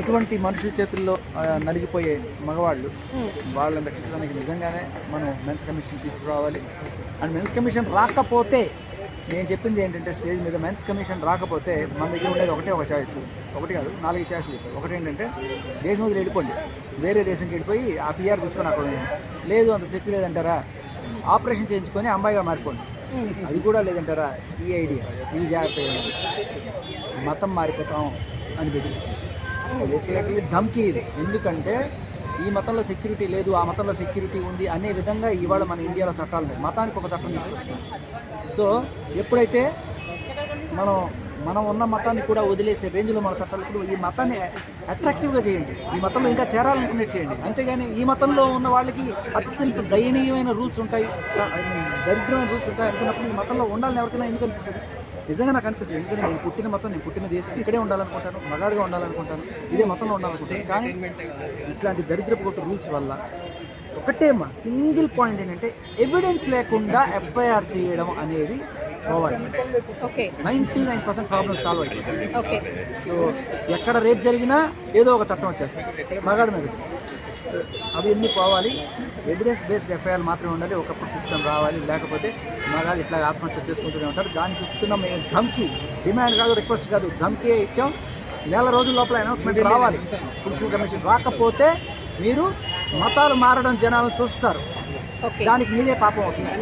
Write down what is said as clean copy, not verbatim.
ఇటువంటి మనుషుల చేతుల్లో నలిగిపోయే మగవాళ్ళు వాళ్ళని రక్షించడానికి నిజంగానే మనం మెన్స్ కమిషన్ తీసుకురావాలి. అండ్ మెన్స్ కమిషన్ రాకపోతే నేను చెప్పింది ఏంటంటే, స్టేజ్ మీద మెన్స్ కమిషన్ రాకపోతే మన దగ్గర ఉండేది ఒకటే ఒక ఛాయిస్, ఒకటి కాదు 4 ఛాయిస్లు చెప్పారు. ఒకటి ఏంటంటే దేశం వదిలి వెళ్ళిపోండి, వేరే దేశంకి వెళ్ళిపోయి ఆ పిఆర్ తీసుకొని అక్కడ ఉండండి. లేదు అంత శక్తి లేదంటారా, ఆపరేషన్ చేయించుకొని అమ్మాయిగా మారిపోండి. అది కూడా లేదంటారా, ఈ ఐడియా ఇది జాగ్రత్త, మతం మారిపోతాం అని బెదిరిస్తుంది. వ్యతిరేకలు ధమ్కి ఇది. ఎందుకంటే ఈ మతంలో సెక్యూరిటీ లేదు, ఆ మతంలో సెక్యూరిటీ ఉంది అనే విధంగా ఇవాళ మన ఇండియాలో చట్టాలు లేవు. మతానికి ఒక చట్టం తీసుకొస్తాం. సో ఎప్పుడైతే మనం ఉన్న మతాన్ని కూడా వదిలేసే రేంజ్లో మన చట్టాలు, ఇప్పుడు ఈ మతాన్ని అట్రాక్టివ్గా చేయండి, ఈ మతంలో ఇంకా చేరాలనుకునేది చేయండి. అంతేగాని ఈ మతంలో ఉన్న వాళ్ళకి అత్యంత దయనీయమైన రూల్స్ ఉంటాయి, దరిద్రమైన రూల్స్ ఉంటాయి అనుకున్నప్పుడు ఈ మతంలో ఉండాలని ఎవరికైనా ఎందుకు అనిపిస్తుంది? నిజంగా నాకు అనిపిస్తుంది. ఎందుకంటే నేను పుట్టిన మతం, నేను పుట్టిన దేశం ఇక్కడే ఉండాలనుకుంటాను, మగాడిగా ఉండాలనుకుంటాను, ఇదే మతంలో ఉండాలనుకుంటాను. కానీ ఇట్లాంటి దరిద్రపు కొట్టు రూల్స్ వల్ల ఒకటే సింగిల్ పాయింట్ ఏంటంటే, ఎవిడెన్స్ లేకుండా ఎఫ్ఐఆర్ చేయడం అనేది పోవాలి. 99% ప్రాబ్లమ్ సాల్వ్ అయిపోతుంది. సో ఎక్కడ రేప్ జరిగినా ఏదో ఒక చట్టం వచ్చేస్తుంది మగాడి మీద. అవి ఎన్ని పోవాలి, ఎవిడెన్స్ బేస్డ్ ఎఫ్ఐఆర్ మాత్రమే ఉండాలి. ఒకప్పుడు సిస్టమ్ రావాలి, లేకపోతే మగాళ్ళు ఇట్లా ఆత్మహత్య చేసుకుంటూనే ఉంటారు. దానికి ఇస్తున్నాం మేము ధమ్కి, డిమాండ్ కాదు, రిక్వెస్ట్ కాదు, ధమ్కి ఇచ్చాం. 1 రోజుల లోపల అనౌన్స్మెంట్ రావాలి. పురుషుల కమిషన్ రాకపోతే మీరు మతాలు మారడం జనాలు చూస్తారు, దానికి మీదే పాపం అవుతుంది.